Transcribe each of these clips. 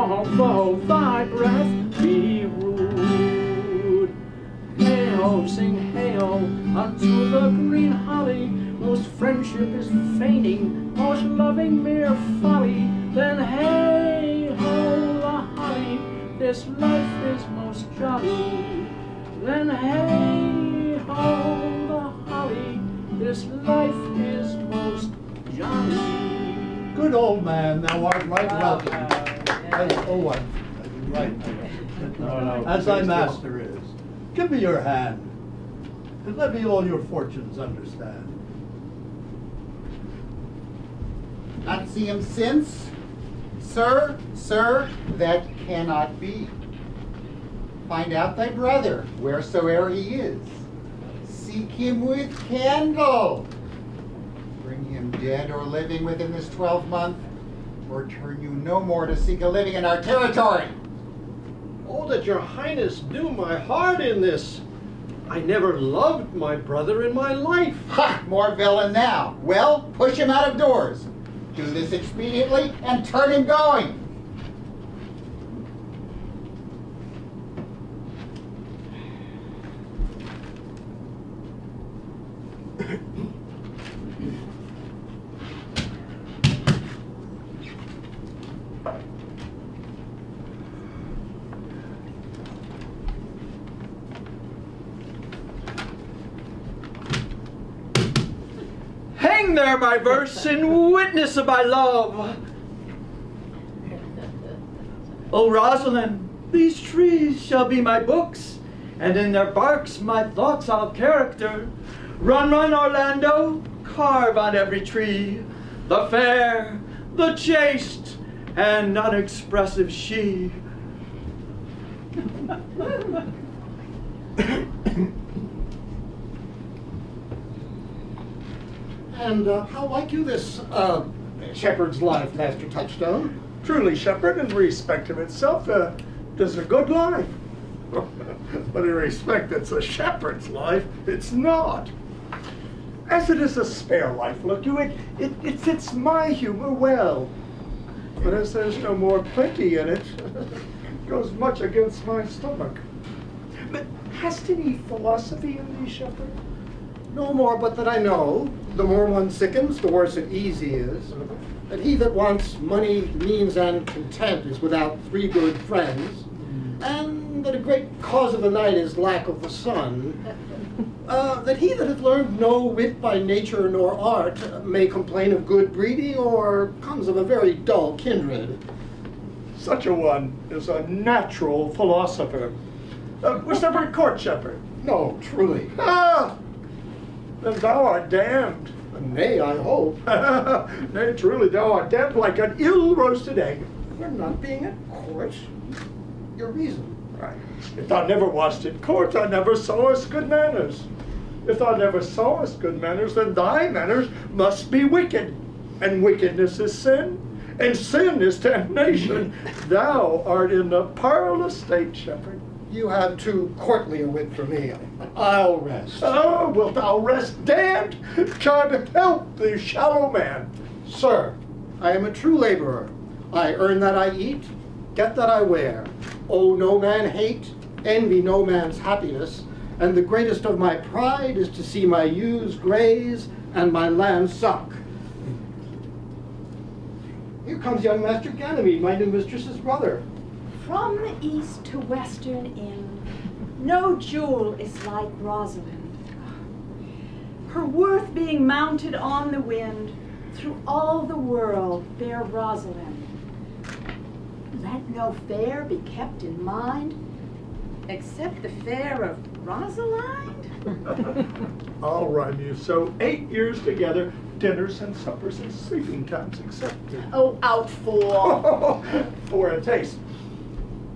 although thy breath be rude. Hail, sing hail unto the green holly, most friendship is feigning, most loving mere folly. Then hey ho the holly, this life is most jolly. Then hey ho the holly, this life is most jolly. Good old man, thou art right welcome. I'm right. As thy master is. Give me your hand, and let me all your fortunes understand. Not see him since? Sir, sir, that cannot be. Find out thy brother, wheresoe'er he is. Seek him with candle. Bring him dead or living within this 12-month, or turn you no more to seek a living in our territory. Oh, that your highness knew my heart in this. I never loved my brother in my life. Ha! More villain now. Well, push him out of doors. Do this expediently and turn him going. Hang there my verse in witness of my love. O Rosalind, these trees shall be my books, and in their barks my thoughts I'll character. Run, run, Orlando, carve on every tree the fair, the chaste, and unexpressive she. And how like you this shepherd's life, Master Touchstone? Truly, shepherd, in respect of itself, is a good life. But in respect it's a shepherd's life, it's not. As it is a spare life, look you, it fits my humor well. But as there's no more plenty in it, it goes much against my stomach. But hast any philosophy in thee, shepherd? No more but that I know, the more one sickens, the worse it easy is. That he that wants money, means, and content is without 3 good friends, and that a great cause of the night is lack of the sun. That he that hath learned no wit by nature nor art may complain of good breeding, or comes of a very dull kindred. Such a one is a natural philosopher. Was never at court, shepherd? No, truly. Ah! Then thou art damned. Nay, I hope. Nay, truly, thou art damned like an ill-roasted egg. For not being at court. Your reason. Right. If thou never wast at court, thou never sawest good manners. If thou never sawest good manners, then thy manners must be wicked. And wickedness is sin, and sin is damnation. Thou art in a parlous state, shepherd. You have too courtly a wit for me. I'll rest. Oh, wilt thou rest, damned? God help thee, shallow man. Sir, I am a true laborer. I earn that I eat, get that I wear. Owe no man hate, envy no man's happiness, and the greatest of my pride is to see my ewes graze and my lambs suck. Here comes young Master Ganymede, my new mistress's brother. From the east to western in, no jewel is like Rosalind. Her worth being mounted on the wind, through all the world, fair Rosalind. Let no fair be kept in mind, except the fair of Rosalind. I'll rhyme you. So 8 years together, dinners and suppers and sleeping times accepted. Oh, out fool! For a taste.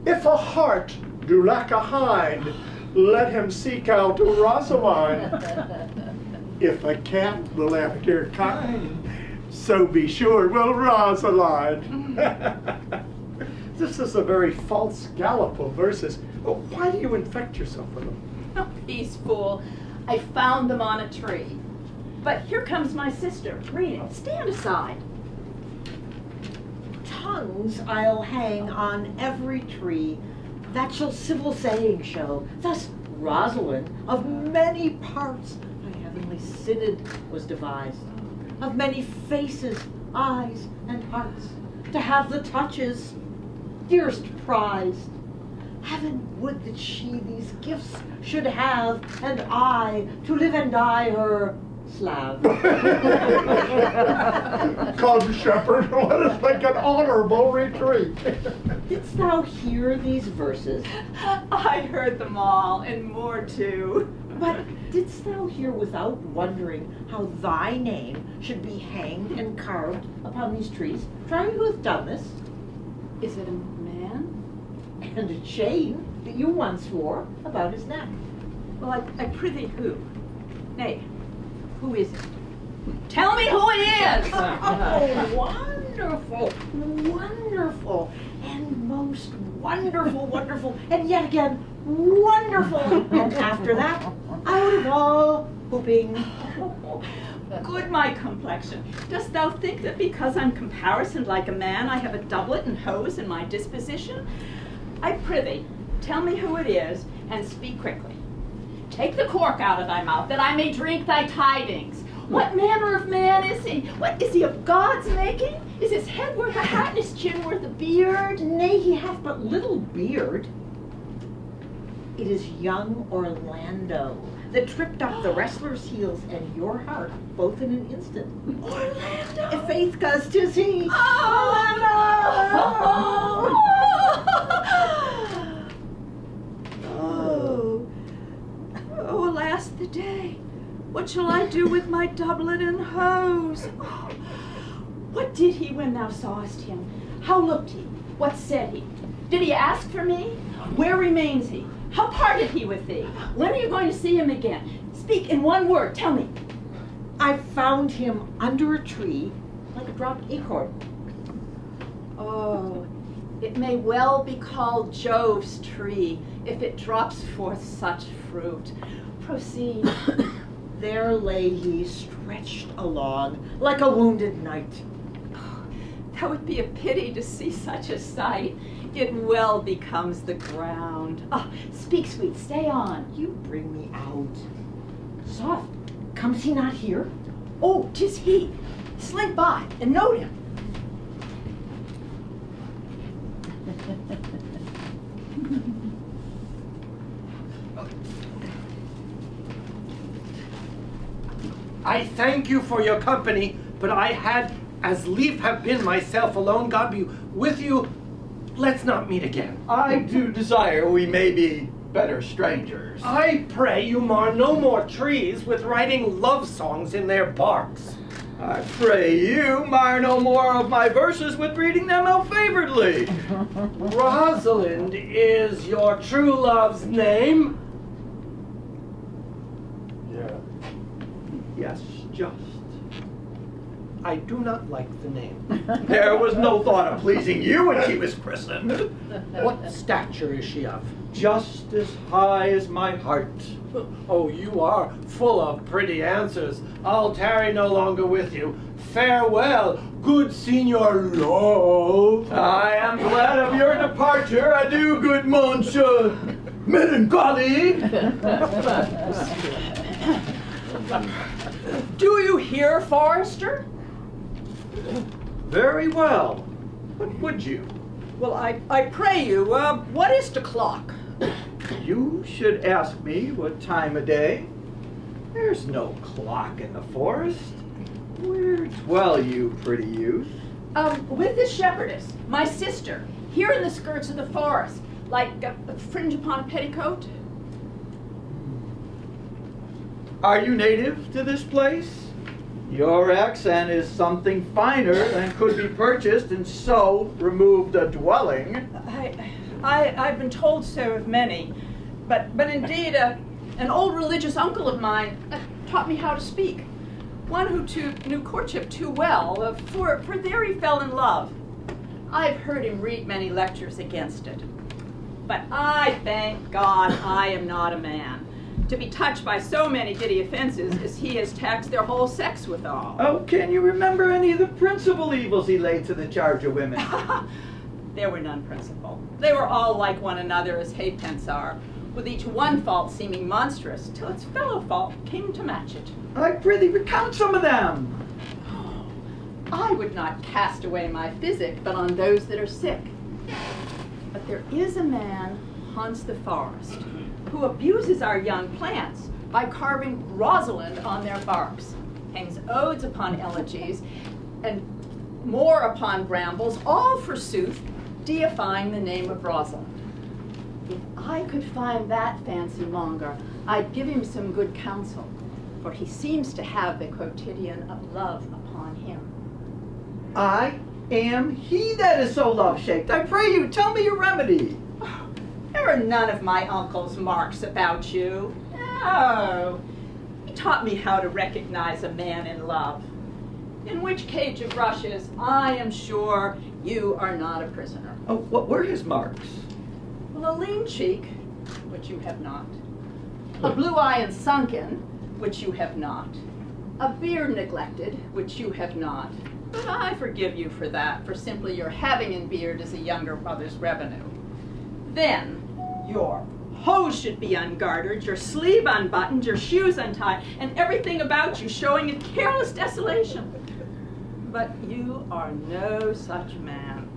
If a hart do lack a hind, let him seek out Rosaline. If a cat will appear kind, so be sure will Rosaline. This is a very false gallop of verses. Why do you infect yourself with them? Oh, peace, fool. I found them on a tree. But here comes my sister. Read it. Stand aside. tongues I'll hang on every tree, that shall civil saying show. Thus Rosalind, of many parts, by heavenly synod was devised, of many faces, eyes, and hearts, to have the touches dearest prized. Heaven would that she these gifts should have, and I to live and die her Slav. Come, shepherd, let us make an honorable retreat. Didst thou hear these verses? I heard them all, and more too. But didst thou hear without wondering how thy name should be hanged and carved upon these trees? Try who hath done this. Is it a man? And a chain that you once wore about his neck. Well, I prithee who? Nay, who is it? Tell me who it is! Oh, wonderful, wonderful, and most wonderful, wonderful, and yet again, wonderful. And after that, out of all whooping. Good my complexion. Dost thou think that because I'm caparisoned like a man, I have a doublet and hose in my disposition? I prithee, tell me who it is, and speak quickly. Take the cork out of thy mouth, that I may drink thy tidings. What manner of man is he? What, is he of God's making? Is his head worth a hat and his chin worth a beard? Nay, he hath but little beard. It is young Orlando that tripped up the wrestler's heels and your heart, both in an instant. Orlando! If faith goes, 'tis he. Oh, alas the day. What shall I do with my doublet and hose? Oh, what did he when thou sawest him? How looked he? What said he? Did he ask for me? Where remains he? How parted he with thee? When are you going to see him again? Speak in one word, tell me. I found him under a tree like a dropped acorn. Oh, it may well be called Jove's tree if it drops forth such fruit. Proceed. There lay he stretched along like a wounded knight. That would be a pity to see such a sight. It well becomes the ground. Ah, speak, sweet, stay on. You bring me out. Soft, comes he not here? Oh, 'tis he. Slink by and note him. I thank you for your company, but I had as lief have been myself alone. God be with you. Let's not meet again. I do desire we may be better strangers. I pray you mar no more trees with writing love songs in their barks. I pray you mar no more of my verses with reading them ill-favoredly. Rosalind is your true love's name? Yes, just. I do not like the name. There was no thought of pleasing you when she was christened. What stature is she of? Just as high as my heart. Oh, you are full of pretty answers. I'll tarry no longer with you. Farewell, good Signor Love. I am glad of your departure. Adieu, good monsieur. Melancholy. Do you hear, Forrester? Very well. What would you? Well, I pray you, what is the clock? You should ask me what time of day. There's no clock in the forest. Where dwell you, pretty youth? With this shepherdess, my sister, here in the skirts of the forest, like a fringe upon a petticoat. Are you native to this place? Your accent is something finer than could be purchased and so removed a dwelling. I've been told so of many, but indeed, an old religious uncle of mine taught me how to speak. One who knew courtship too well, for there he fell in love. I've heard him read many lectures against it. But I thank God I am not a man. to be touched by so many giddy offenses as he has taxed their whole sex withal. Oh, can you remember any of the principal evils he laid to the charge of women? There were none principal. They were all like one another as halfpence are, with each one fault seeming monstrous, till its fellow fault came to match it. I prithee recount some of them. I would not cast away my physic, but on those that are sick. But there is a man haunts the forest, who abuses our young plants by carving Rosalind on their barks, hangs odes upon elegies, and more upon brambles, all forsooth deifying the name of Rosalind. If I could find that fancy monger, I'd give him some good counsel, for he seems to have the quotidian of love upon him. I am he that is so love-shaped. I pray you, tell me your remedy. There are none of my uncle's marks about you. No. He taught me how to recognize a man in love. In which cage of rushes, I am sure you are not a prisoner. Oh, what were his marks? Well, a lean cheek, which you have not. A blue eye and sunken, which you have not. A beard neglected, which you have not. But I forgive you for that, for simply your having in beard is a younger brother's revenue. Then, your hose should be ungartered, your sleeve unbuttoned, your shoes untied, and everything about you showing in careless desolation. But you are no such man.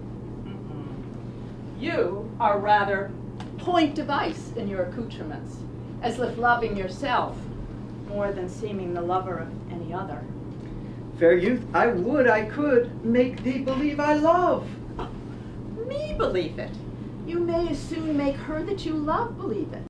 You are rather point device in your accoutrements, as if loving yourself more than seeming the lover of any other. Fair youth, I would I could make thee believe I love. Me believe it. You may as soon make her that you love believe it.